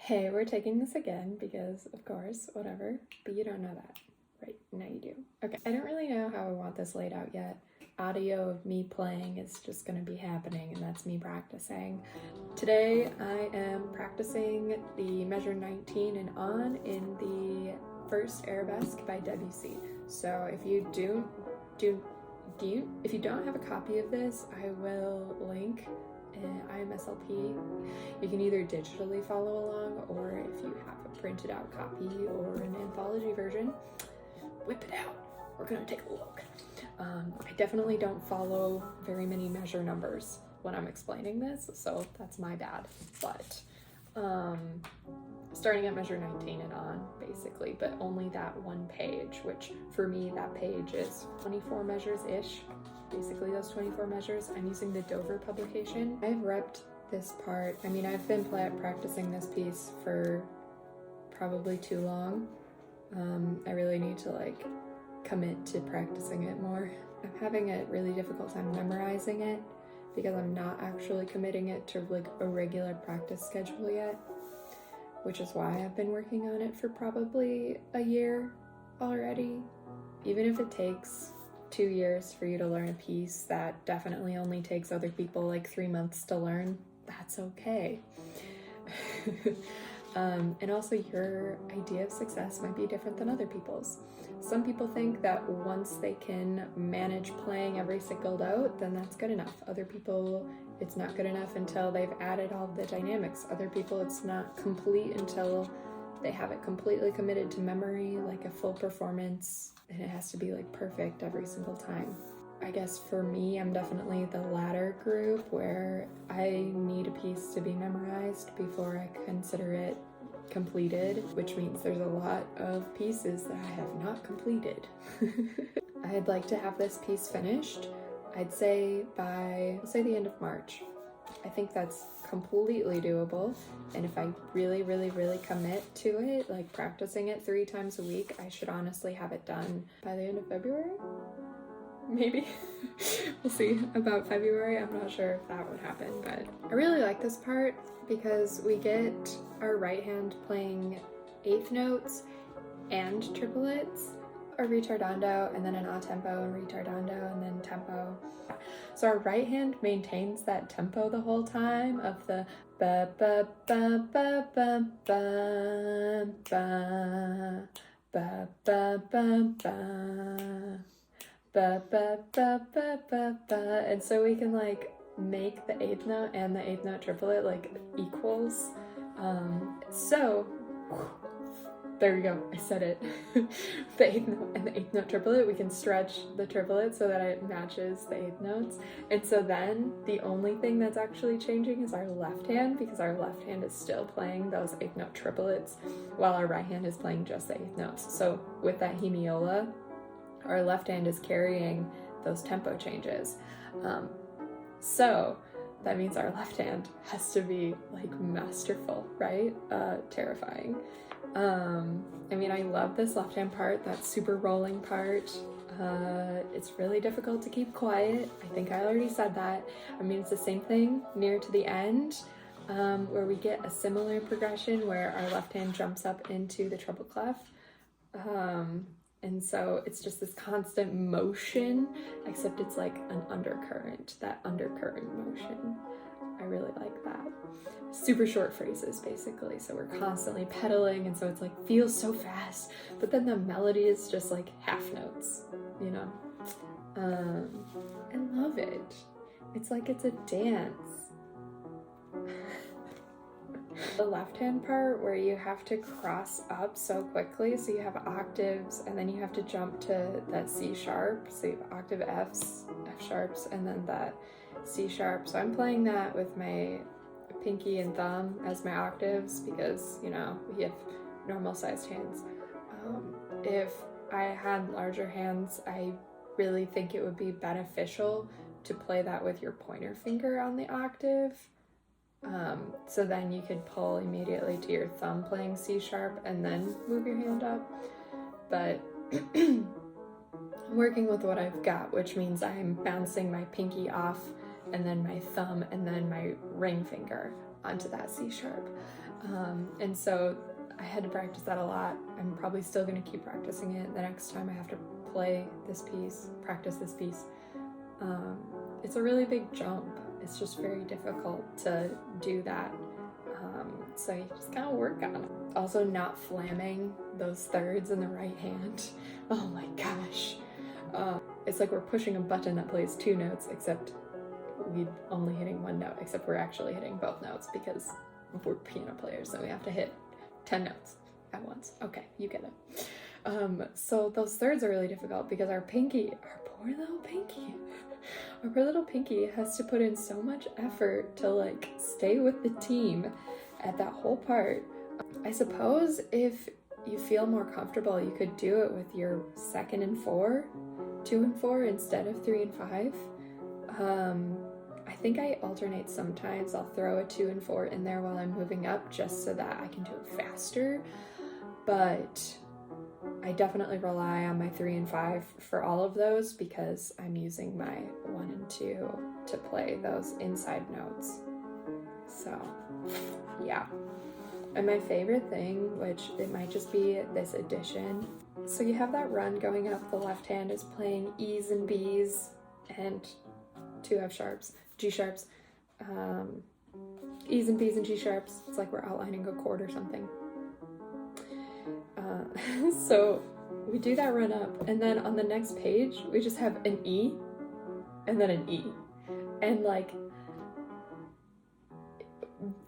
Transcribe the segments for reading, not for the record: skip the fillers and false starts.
Hey, we're taking this again because, of course, whatever, but you don't know that. Right, now you do. Okay, I don't really know how I want this laid out yet. Audio of me playing is just gonna be happening, and that's me practicing. Today, I am practicing the measure 19 and on in the first arabesque by Debussy. So if you if you don't have a copy of this, I will link IMSLP. You can either digitally follow along, or if you have a printed out copy or an anthology version, whip it out. We're gonna take a look. I definitely don't follow very many measure numbers when I'm explaining this, so that's my bad. But starting at measure 19 and on, basically, but only that one page, which for me, that page is 24 measures-ish. Basically those 24 measures. I'm using the Dover publication. I've repped this part. I mean, I've been practicing this piece for probably too long. I really need to commit to practicing it more. I'm having a really difficult time memorizing it because I'm not actually committing it to a regular practice schedule yet, which is why I've been working on it for probably a year already. Even if it takes 2 years for you to learn a piece that definitely only takes other people 3 months to learn, that's okay. And also, your idea of success might be different than other people's. Some people think that once they can manage playing every single note, then that's good enough. Other people, it's not good enough until they've added all the dynamics. Other people, it's not complete until they have it completely committed to memory, like a full performance, and it has to be perfect every single time. I guess for me, I'm definitely the latter group where I need a piece to be memorized before I consider it completed, which means there's a lot of pieces that I have not completed. I'd like to have this piece finished, I'd say by, let's say, the end of March. I think that's completely doable, and if I really commit to it, practicing it 3 times a week, I should honestly have it done by the end of February? Maybe. We'll see about February. I'm not sure if that would happen, but I really like this part because we get our right hand playing 8th notes and triplets, a ritardando, and then an a tempo, and ritardando, and then tempo. So our right hand maintains that tempo the whole time of the ba ba ba ba ba ba ba ba ba ba ba ba ba ba ba ba ba, and so we can make the 8th note and the 8th note triplet equals. So there we go, I said it. The 8th note and the 8th note triplet, we can stretch the triplet so that it matches the 8th notes. And so then the only thing that's actually changing is our left hand, because our left hand is still playing those 8th note triplets while our right hand is playing just the 8th notes. So with that hemiola, our left hand is carrying those tempo changes. So that means our left hand has to be masterful, right? Terrifying. I mean, I love this left hand part, that super rolling part. It's really difficult to keep quiet. I think I already said that. I mean, it's the same thing near to the end, where we get a similar progression where our left hand jumps up into the treble clef. And so it's just this constant motion, except it's an undercurrent, that undercurrent motion. I really like that. Super short phrases, basically. So we're constantly pedaling, and so it's feels so fast, but then the melody is just half notes, you know? I love it. It's it's a dance. The left-hand part where you have to cross up so quickly, so you have octaves, and then you have to jump to that C sharp, so you have octave Fs, F sharps, and then that C sharp. So I'm playing that with my pinky and thumb as my octaves because, we have normal sized hands. If I had larger hands, I really think it would be beneficial to play that with your pointer finger on the octave. So then you could pull immediately to your thumb playing C sharp and then move your hand up. But I'm working with what I've got, which means I'm bouncing my pinky off and then my thumb and then my ring finger onto that C sharp. And so I had to practice that a lot. I'm probably still going to keep practicing it the next time I have to play this piece, practice this piece. It's a really big jump. It's just very difficult to do that. So you just kind of work on it. Also, not flamming those thirds in the right hand. Oh my gosh. It's like we're pushing a button that plays 2 notes, except we're only hitting 1 note, except we're actually hitting both notes because we're piano players, so we have to hit 10 notes at once. Okay, you get it. So those thirds are really difficult because our poor little pinky has to put in so much effort to like stay with the team at that whole part. I suppose if you feel more comfortable, you could do it with your 2nd and 4, 2 and 4 instead of 3 and 5. I think I alternate sometimes. I'll throw a 2 and 4 in there while I'm moving up just so that I can do it faster. But I definitely rely on my 3 and 5 for all of those because I'm using my 1 and 2 to play those inside notes. So, yeah. And my favorite thing, which it might just be this addition. So you have that run going up, the left hand is playing E's and B's and 2 F sharps, G sharps, E's and B's and G sharps. It's like we're outlining a chord or something. So we do that run up, and then on the next page, we just have an E and then an E. And like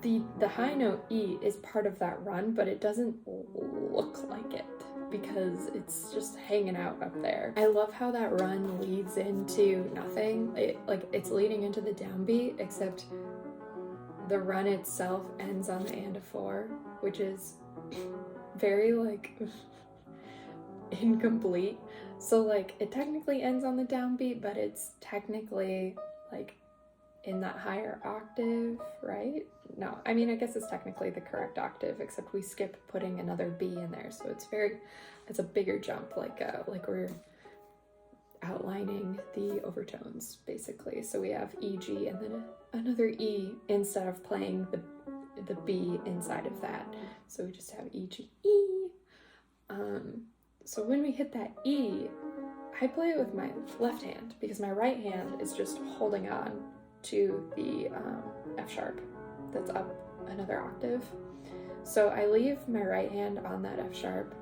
the high note E is part of that run, but it doesn't look like it because it's just hanging out up there. I love how that run leads into nothing. It's leading into the downbeat, except the run itself ends on the and of 4, which is very like incomplete. So like it technically ends on the downbeat, but it's technically like in that higher octave, right? No, I mean, I guess it's technically the correct octave, except we skip putting another B in there. So it's a bigger jump, like we're outlining the overtones basically. So we have E, G, and then another E instead of playing the B inside of that. So we just have E, G, E. So when we hit that E, I play it with my left hand because my right hand is just holding on to the F sharp that's up another octave. So I leave my right hand on that F sharp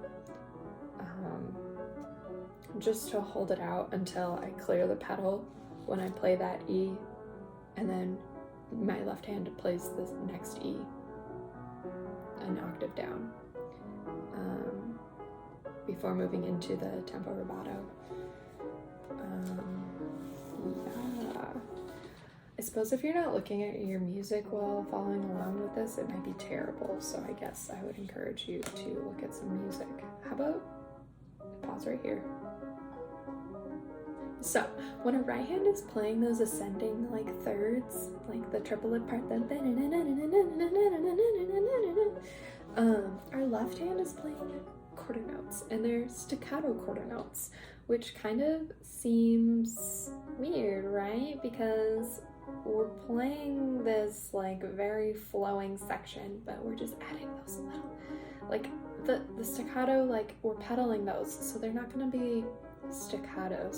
just to hold it out until I clear the pedal when I play that E, and then my left hand plays the next E an octave down before moving into the tempo rubato. Yeah. I suppose if you're not looking at your music while following along with this, it might be terrible, so I guess I would encourage you to look at some music. How about pause right here? So, when a right hand is playing those ascending like thirds, like the triplet part, our left hand is playing quarter notes, and they're staccato quarter notes, which kind of seems weird, right? Because we're playing this like very flowing section, but we're just adding those little, like the staccato, like we're pedaling those, so they're not going to be staccato,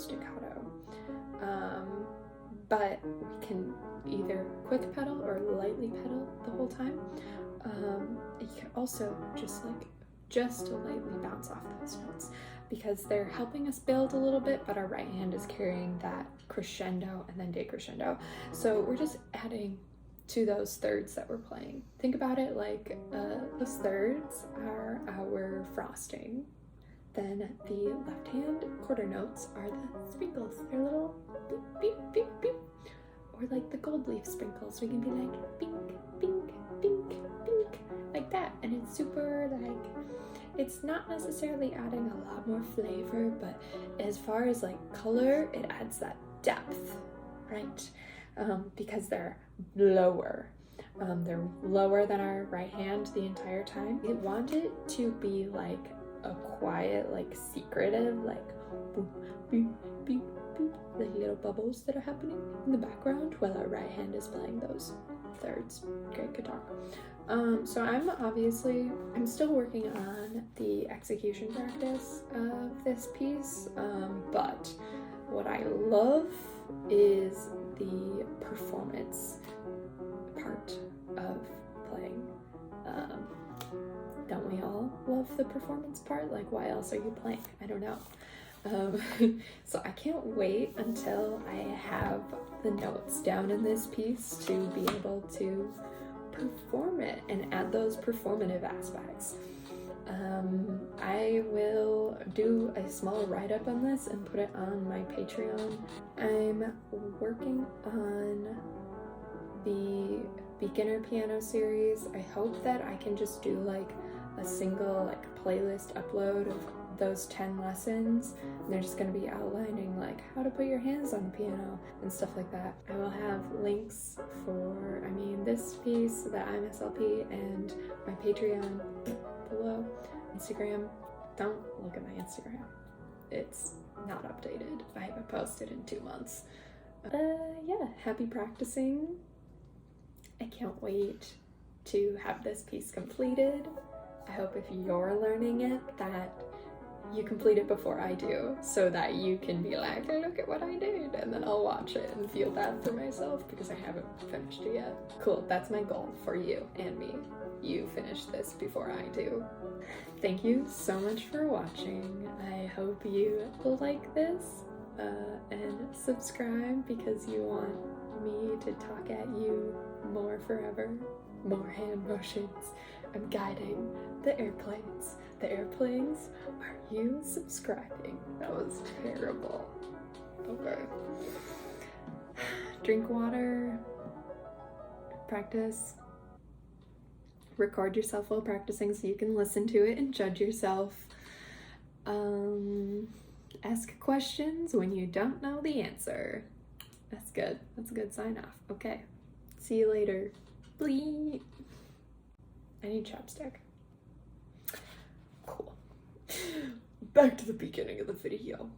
but we can either quick pedal or lightly pedal the whole time. You can also just lightly bounce off those notes because they're helping us build a little bit, but our right hand is carrying that crescendo and then decrescendo. So we're just adding to those thirds that we're playing. Think about it like those thirds are our frosting. Then the left hand quarter notes are the sprinkles. They're little beep, beep, beep, beep. Or like the gold leaf sprinkles. We can be like pink, pink, pink, pink, like that. And it's super like, it's not necessarily adding a lot more flavor, but as far as like color, it adds that depth, right? Because they're lower. They're lower than our right hand the entire time. We want it to be like a quiet, like secretive, like boop, beep, beep, beep, like little bubbles that are happening in the background while our right hand is playing those. thirds. Great guitar. So I'm still working on the execution practice of this piece, but what I love is the performance part of playing. Don't we all love the performance part? Like, why else are you playing? I don't know. So I can't wait until I have the notes down in this piece to be able to perform it and add those performative aspects. I will do a small write-up on this and put it on my Patreon. I'm working on the beginner piano series. I hope that I can just do like a single like playlist upload of those 10 lessons, and they're just going to be outlining like how to put your hands on the piano and stuff like that. I will have links for, this piece, the IMSLP, and my Patreon below. Instagram, don't look at my Instagram. It's not updated. I haven't posted in 2 months. Yeah, happy practicing. I can't wait to have this piece completed. I hope if you're learning it that you complete it before I do, so that you can be like, look at what I did, and then I'll watch it and feel bad for myself because I haven't finished it yet. Cool, that's my goal for you and me. You finish this before I do. Thank you so much for watching. I hope you like this and subscribe because you want me to talk at you more forever. More hand motions. I'm guiding the airplanes. The airplanes, are you subscribing? That was terrible. Okay. Drink water. Practice. Record yourself while practicing so you can listen to it and judge yourself. Ask questions when you don't know the answer. That's good. That's a good sign off. Okay. See you later. Bye. I need chapstick. Cool. Back to the beginning of the video.